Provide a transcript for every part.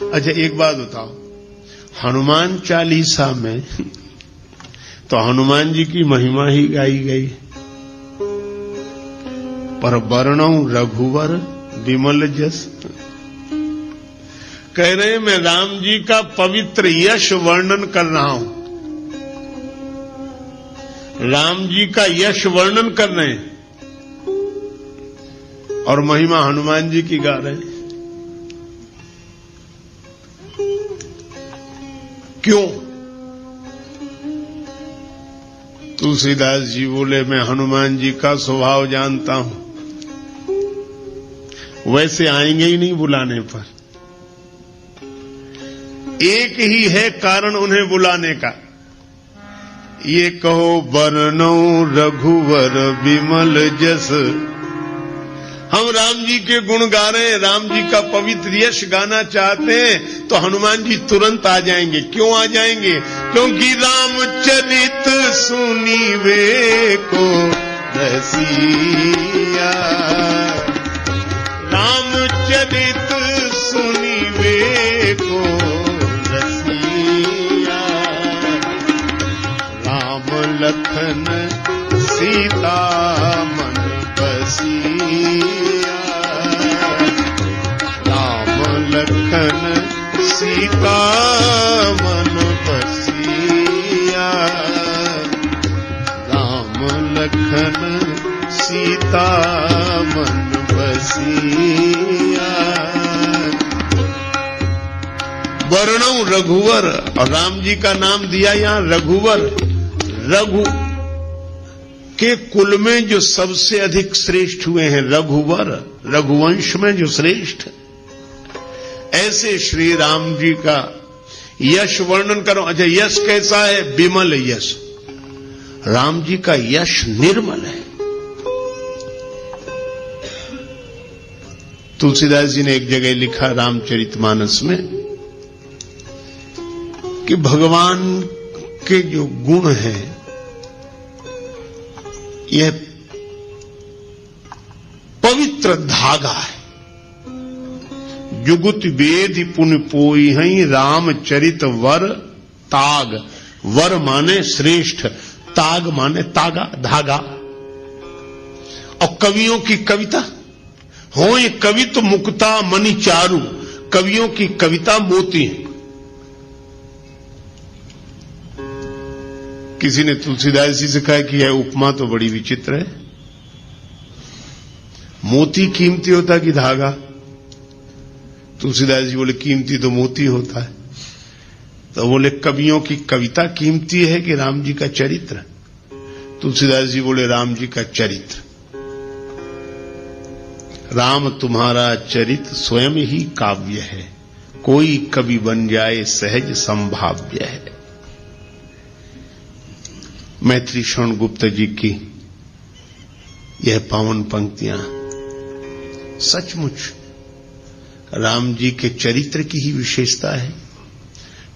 अच्छा एक बात बताओ, हनुमान चालीसा में तो हनुमान जी की महिमा ही गाई गई, पर वर्णौ रघुवर विमल जस। कह रहे मैं राम जी का पवित्र यश वर्णन कर रहा हूं, राम जी का यश वर्णन कर रहे हैं और महिमा हनुमान जी की गा रहे हैं। क्यों? तुलसीदास जी बोले मैं हनुमान जी का स्वभाव जानता हूं, वैसे आएंगे ही नहीं बुलाने पर। एक ही है कारण उन्हें बुलाने का, ये कहो वर्णौ रघुवर विमल जस। हम राम जी के गुण गा रहे हैं, राम जी का पवित्र यश गाना चाहते हैं तो हनुमान जी तुरंत आ जाएंगे। क्यों आ जाएंगे? क्योंकि रामचरित सुनीवे को रसिया, रामचरित सुनीवे को रसिया, राम लखन सीता मन बसिया, राम लखन सीता मन बसिया, राम लखन सीता मन बसिया। वर्णौ रघुवर, और राम जी का नाम दिया यहां रघुवर। रघु के कुल में जो सबसे अधिक श्रेष्ठ हुए हैं रघुवर, रघुवंश में जो श्रेष्ठ, ऐसे श्री राम जी का यश वर्णन करो। अच्छा यश कैसा है? विमल यश। राम जी का यश निर्मल है। तुलसीदास जी ने एक जगह लिखा रामचरितमानस में कि भगवान के जो गुण हैं यह पवित्र धागा है। जुगुत वेद पुन पोई हई रामचरित वर ताग। वर माने श्रेष्ठ, ताग माने तागा, धागा। और कवियों की कविता होए कवित मुक्ता मणि चारु, कवियों की कविता मोती है। किसी ने तुलसीदास जी से कहा कि यह उपमा तो बड़ी विचित्र है, मोती कीमती होता कि धागा? तुलसीदास जी बोले कीमती तो मोती होता है। तो बोले कवियों की कविता कीमती है कि राम जी का चरित्र? तुलसीदास जी बोले राम जी का चरित्र। राम तुम्हारा चरित्र स्वयं ही काव्य है, कोई कवि बन जाए सहज संभाव्य है। मैत्री शरण गुप्त जी की यह पावन पंक्तियां सचमुच राम जी के चरित्र की ही विशेषता है।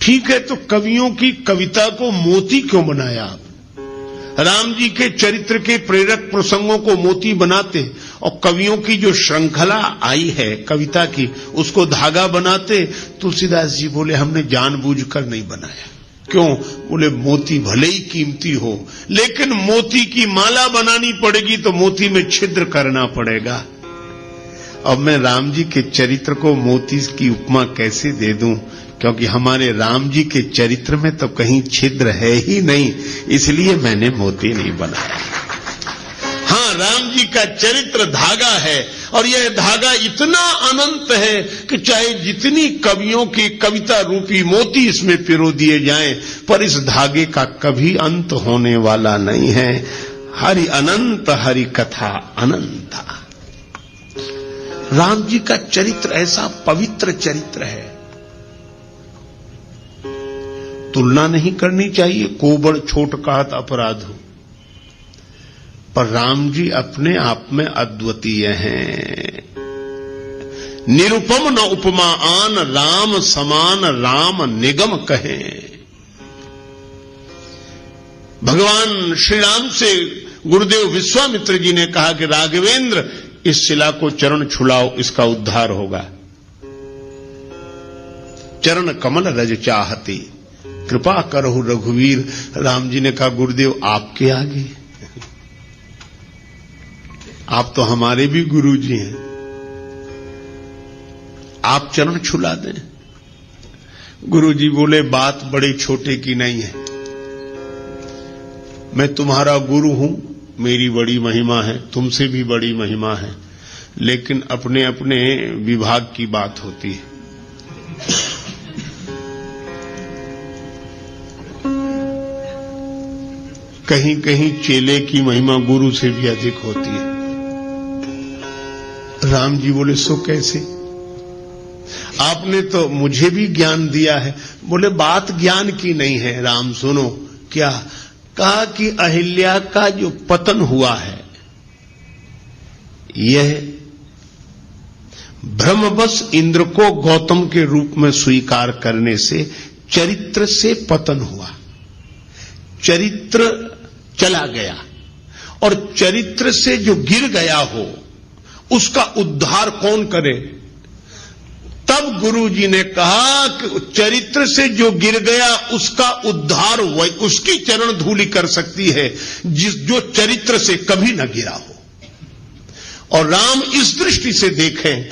ठीक है, तो कवियों की कविता को मोती क्यों बनाया आप? राम जी के चरित्र के प्रेरक प्रसंगों को मोती बनाते और कवियों की जो श्रृंखला आई है कविता की उसको धागा बनाते। तुलसीदास जी बोले हमने जानबूझकर नहीं बनाया। क्यों? बोले मोती भले ही कीमती हो, लेकिन मोती की माला बनानी पड़ेगी तो मोती में छिद्र करना पड़ेगा। अब मैं राम जी के चरित्र को मोती की उपमा कैसे दे दूं? क्योंकि हमारे राम जी के चरित्र में तो कहीं छिद्र है ही नहीं, इसलिए मैंने मोती नहीं बनाया। हाँ, राम जी का चरित्र धागा है और यह धागा इतना अनंत है कि चाहे जितनी कवियों की कविता रूपी मोती इसमें पिरो दिए जाएं, पर इस धागे का कभी अंत होने वाला नहीं है। हरि अनंत हरि कथा अनंता। राम जी का चरित्र ऐसा पवित्र चरित्र है, तुलना नहीं करनी चाहिए। कोबड़ छोट कहत अपराध हो, पर राम जी अपने आप में अद्वितीय हैं। निरुपम न उपमा आन, राम समान राम निगम कहें। भगवान श्री राम से गुरुदेव विश्वामित्र जी ने कहा कि राघवेंद्र इस शिला को चरण छुलाओ, इसका उद्धार होगा। चरण कमल रज चाहते, कृपा करहु रघुवीर। राम जी ने कहा गुरुदेव आपके आगे, आप तो हमारे भी गुरु जी हैं, आप चरण छुला दें। गुरु जी बोले बात बड़े छोटे की नहीं है, मैं तुम्हारा गुरु हूं, मेरी बड़ी महिमा है, तुमसे भी बड़ी महिमा है, लेकिन अपने अपने विभाग की बात होती है। कहीं कहीं चेले की महिमा गुरु से भी अधिक होती है। राम जी बोले सो कैसे? आपने तो मुझे भी ज्ञान दिया है। बोले बात ज्ञान की नहीं है राम, सुनो। क्या कहा कि अहिल्या का जो पतन हुआ है यह भ्रमवश इंद्र को गौतम के रूप में स्वीकार करने से चरित्र से पतन हुआ, चरित्र चला गया, और चरित्र से जो गिर गया हो उसका उद्धार कौन करे? तब गुरु जी ने कहा कि चरित्र से जो गिर गया उसका उद्धार उसकी चरण धूलि कर सकती है जो चरित्र से कभी न गिरा हो। और राम इस दृष्टि से देखें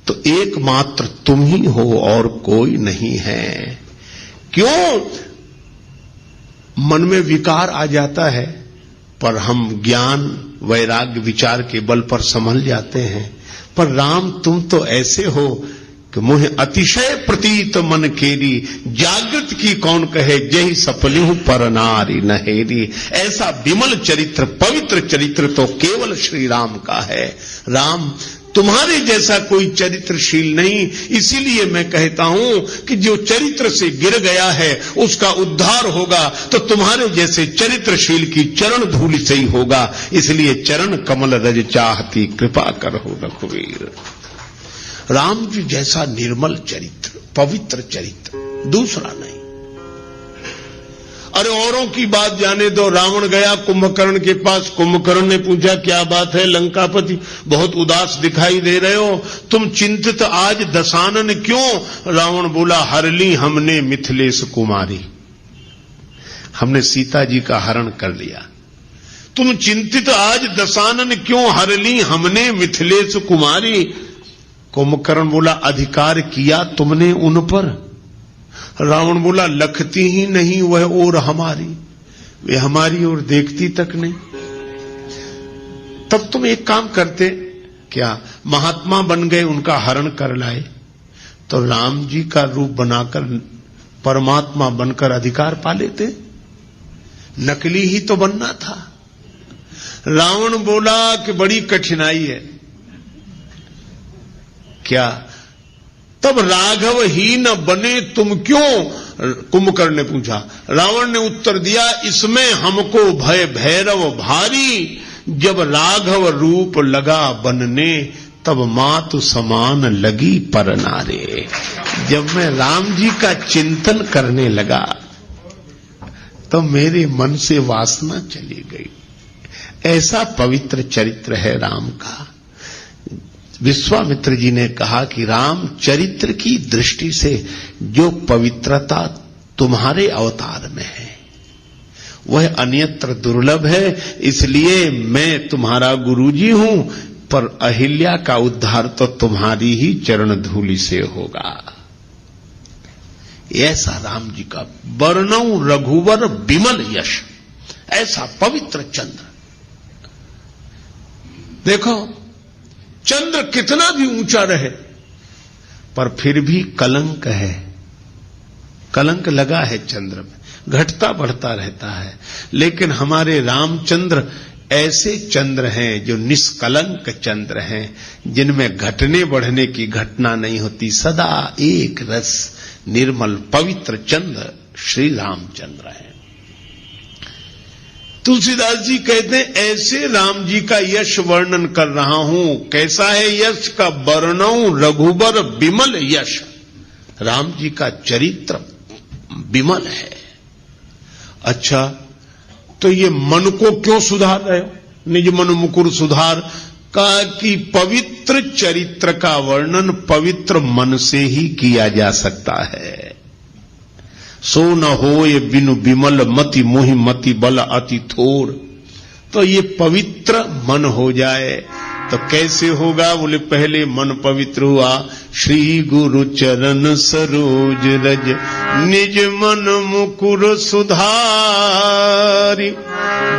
तो एकमात्र तुम ही हो और कोई नहीं है। क्यों? मन में विकार आ जाता है पर हम ज्ञान वैराग्य विचार के बल पर संभल जाते हैं। पर राम तुम तो ऐसे हो कि मुझे अतिशय प्रतीत मन केरी, जागृत की कौन कहे जही सपली हूं पर नारी नहेरी। ऐसा विमल चरित्र, पवित्र चरित्र तो केवल श्री राम का है। राम तुम्हारे जैसा कोई चरित्रशील नहीं, इसीलिए मैं कहता हूं कि जो चरित्र से गिर गया है उसका उद्धार होगा तो तुम्हारे जैसे चरित्रशील की चरण धूलि से ही होगा। इसलिए चरण कमल रज चाहती, कृपा करहु रघुवीर। राम जी जैसा निर्मल चरित्र, पवित्र चरित्र दूसरा नहीं। अरे औरों की बात जाने दो। रावण गया कुंभकर्ण के पास, कुंभकर्ण ने पूछा क्या बात है लंकापति, बहुत उदास दिखाई दे रहे हो, तुम चिंतित आज दशानन क्यों? रावण बोला हर ली हमने मिथिलेश कुमारी, हमने सीता जी का हरण कर लिया। तुम चिंतित आज दशानन क्यों, हर ली हमने मिथिलेश कुमारी। कुंभकर्ण बोला अधिकार किया तुमने उन पर? रावण बोला लखती ही नहीं वह और हमारी, वे हमारी ओर देखती तक नहीं। तब तुम एक काम करते, क्या महात्मा बन गए, उनका हरण कर लाए, तो राम जी का रूप बनाकर परमात्मा बनकर अधिकार पा लेते। नकली ही तो बनना था। रावण बोला कि बड़ी कठिनाई है। क्या? तब राघव ही न बने तुम क्यों? कुंभकर्ण ने पूछा। रावण ने उत्तर दिया इसमें हमको भय भैरव भारी, जब राघव रूप लगा बनने तब मातु समान लगी पर नारे। जब मैं राम जी का चिंतन करने लगा तो मेरे मन से वासना चली गई। ऐसा पवित्र चरित्र है राम का। विश्वामित्र जी ने कहा कि राम चरित्र की दृष्टि से जो पवित्रता तुम्हारे अवतार में है वह अन्यत्र दुर्लभ है, इसलिए मैं तुम्हारा गुरुजी हूं, पर अहिल्या का उद्धार तो तुम्हारी ही चरण धूलि से होगा। ऐसा राम जी का वर्णौ रघुवर विमल यश, ऐसा पवित्र चंद्र। देखो चंद्र कितना भी ऊंचा रहे पर फिर भी कलंक है, कलंक लगा है चंद्र में, घटता बढ़ता रहता है। लेकिन हमारे रामचंद्र ऐसे चंद्र हैं जो निष्कलंक चंद्र हैं, जिनमें घटने बढ़ने की घटना नहीं होती, सदा एक रस निर्मल पवित्र चंद्र श्री रामचंद्र है। तुलसीदास जी कहते हैं ऐसे राम जी का यश वर्णन कर रहा हूं। कैसा है यश का? वर्णौ रघुबर विमल यश। राम जी का चरित्र विमल है। अच्छा, तो ये मन को क्यों सुधार रहे हो? निज मन मुकुर सुधार, कहा कि पवित्र चरित्र का वर्णन पवित्र मन से ही किया जा सकता है। सो न होय बिनु विमल मति मोहि मति बल अति थोर। तो ये पवित्र मन हो जाए तो कैसे होगा? बोले पहले मन पवित्र हुआ, श्री गुरु चरण सरोज रज निज मन मुकुर सुधारी,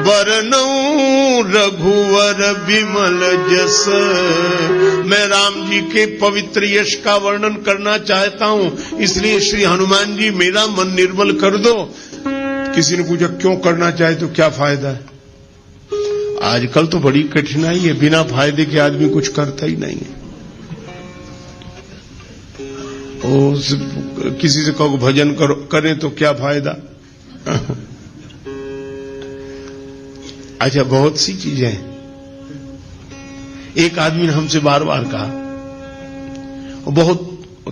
बरनऊं रघुवर विमल जस। मैं राम जी के पवित्र यश का वर्णन करना चाहता हूं, इसलिए श्री हनुमान जी मेरा मन निर्मल कर दो। किसी ने पूछा क्यों करना चाहे तो क्या फायदा है? आजकल तो बड़ी कठिनाई है, बिना फायदे के आदमी कुछ करता ही नहीं है। किसी से कहो भजन करो, करें तो क्या फायदा? अच्छा, बहुत सी चीजें हैं। एक आदमी ने हमसे बार बार कहा, वो बहुत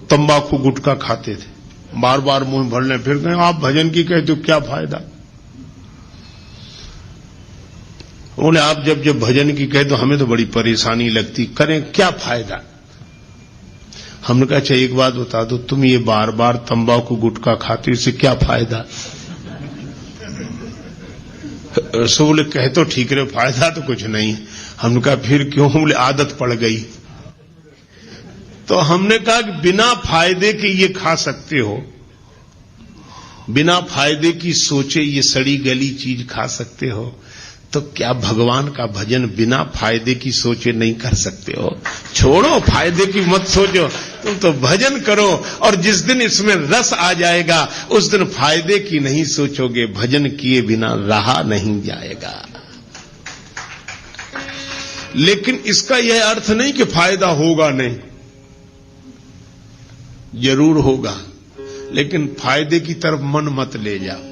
तंबाकू गुटखा खाते थे, बार बार मुंह भर लें, फिर कहें आप भजन की कहते हो क्या फायदा? बोले आप जब जब भजन की कहे तो हमें तो बड़ी परेशानी लगती, करें क्या फायदा? हमने कहा अच्छा एक बात बता दो, तुम ये बार बार तंबाकू गुटखा खाते, इससे क्या फायदा? सो बोले कहे तो ठीक रहे, फायदा तो कुछ नहीं है। हमने कहा फिर क्यों? बोले आदत पड़ गई। तो हमने कहा कि बिना फायदे के ये खा सकते हो, बिना फायदे की सोचे ये सड़ी गली चीज खा सकते हो, तो क्या भगवान का भजन बिना फायदे की सोचे नहीं कर सकते हो? छोड़ो फायदे की मत सोचो, तुम तो भजन करो, और जिस दिन इसमें रस आ जाएगा उस दिन फायदे की नहीं सोचोगे, भजन किए बिना रहा नहीं जाएगा। लेकिन इसका यह अर्थ नहीं कि फायदा होगा नहीं, जरूर होगा, लेकिन फायदे की तरफ मन मत ले जाओ।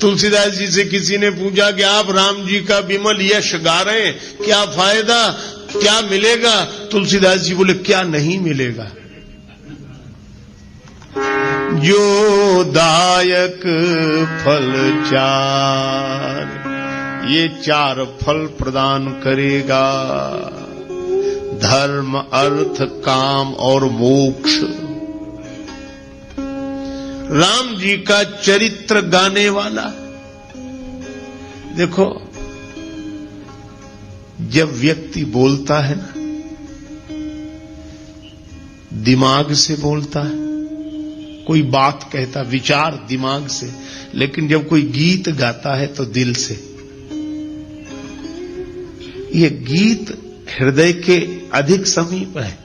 तुलसीदास जी से किसी ने पूछा कि आप राम जी का विमल यश गा रहे हैं, क्या फायदा, क्या मिलेगा? तुलसीदास जी बोले क्या नहीं मिलेगा? जो दायक फल चार, ये चार फल प्रदान करेगा, धर्म अर्थ काम और मोक्ष। राम जी का चरित्र गाने वाला, देखो जब व्यक्ति बोलता है ना, दिमाग से बोलता है, कोई बात कहता विचार दिमाग से, लेकिन जब कोई गीत गाता है तो दिल से। ये गीत हृदय के अधिक समीप है,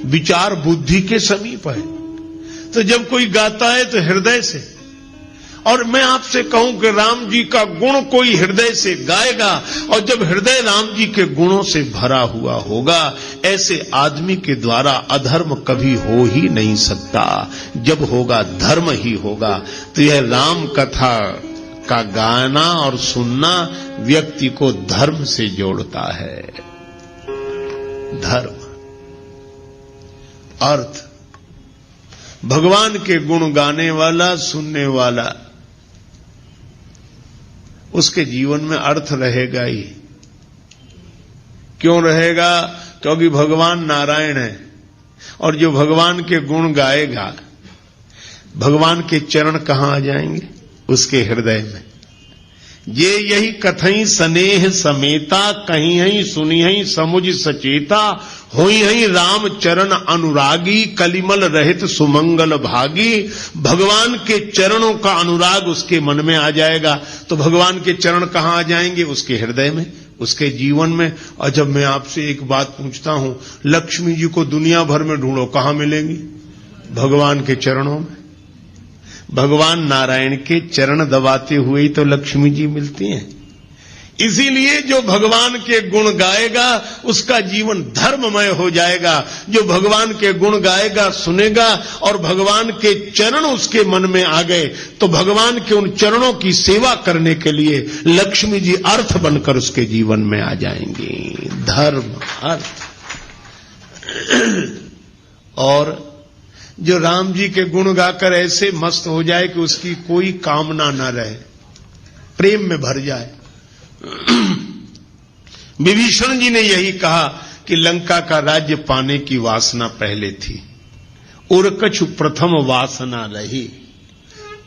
विचार बुद्धि के समीप है। तो जब कोई गाता है तो हृदय से। और मैं आपसे कहूं कि राम जी का गुण कोई हृदय से गाएगा, और जब हृदय राम जी के गुणों से भरा हुआ होगा, ऐसे आदमी के द्वारा अधर्म कभी हो ही नहीं सकता। जब होगा धर्म ही होगा। तो यह राम कथा का गाना और सुनना व्यक्ति को धर्म से जोड़ता है। धर्म, अर्थ, भगवान के गुण गाने वाला, सुनने वाला, उसके जीवन में अर्थ रहेगा ही। क्यों रहेगा? क्योंकि भगवान नारायण है, और जो भगवान के गुण गाएगा, भगवान के चरण कहां आ जाएंगे? उसके हृदय में। ये यही कथई स्नेह समेता, कहीं हई सुनी हई समुझ सचेता, होई हई राम चरण अनुरागी, कलिमल रहित सुमंगल भागी। भगवान के चरणों का अनुराग उसके मन में आ जाएगा। तो भगवान के चरण कहां आ जाएंगे? उसके हृदय में, उसके जीवन में। और जब मैं आपसे एक बात पूछता हूं, लक्ष्मी जी को दुनिया भर में ढूंढो, कहां मिलेंगी? भगवान के चरणों में। भगवान नारायण के चरण दबाते हुए ही तो लक्ष्मी जी मिलती हैं। इसीलिए जो भगवान के गुण गाएगा उसका जीवन धर्ममय हो जाएगा। जो भगवान के गुण गाएगा, सुनेगा, और भगवान के चरण उसके मन में आ गए, तो भगवान के उन चरणों की सेवा करने के लिए लक्ष्मी जी अर्थ बनकर उसके जीवन में आ जाएंगी। धर्म, अर्थ। और जो राम जी के गुण गाकर ऐसे मस्त हो जाए कि उसकी कोई कामना न रहे, प्रेम में भर जाए। विभीषण जी ने यही कहा कि लंका का राज्य पाने की वासना पहले थी, और कछु प्रथम वासना रही,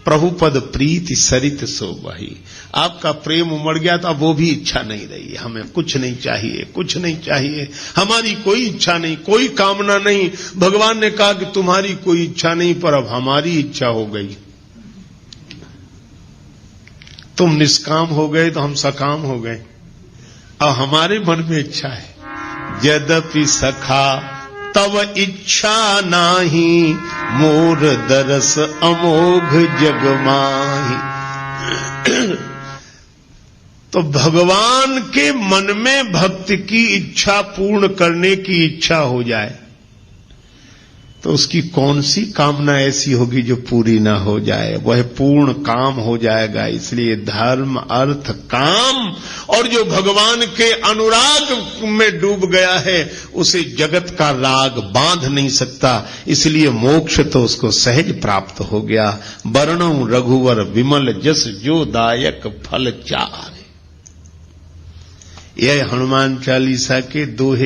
प्रभु पद प्रीति सरित सो बही। आपका प्रेम उमड़ गया तो अब वो भी इच्छा नहीं रही, हमें कुछ नहीं चाहिए, कुछ नहीं चाहिए, हमारी कोई इच्छा नहीं, कोई कामना नहीं। भगवान ने कहा कि तुम्हारी कोई इच्छा नहीं, पर अब हमारी इच्छा हो गई। तुम निष्काम हो गए तो हम सकाम हो गए, अब हमारे मन में इच्छा है। यद्यपि सखा तव इच्छा नाही, मोर दरस अमोघ जग माही। तो भगवान के मन में भक्त की इच्छा पूर्ण करने की इच्छा हो जाए तो उसकी कौन सी कामना ऐसी होगी जो पूरी ना हो जाए, वह पूर्ण काम हो जाएगा। इसलिए धर्म अर्थ काम, और जो भगवान के अनुराग में डूब गया है उसे जगत का राग बांध नहीं सकता, इसलिए मोक्ष तो उसको सहज प्राप्त हो गया। वर्णो रघुवर विमल जस जो दायक फल चार। यह हनुमान चालीसा के दोहे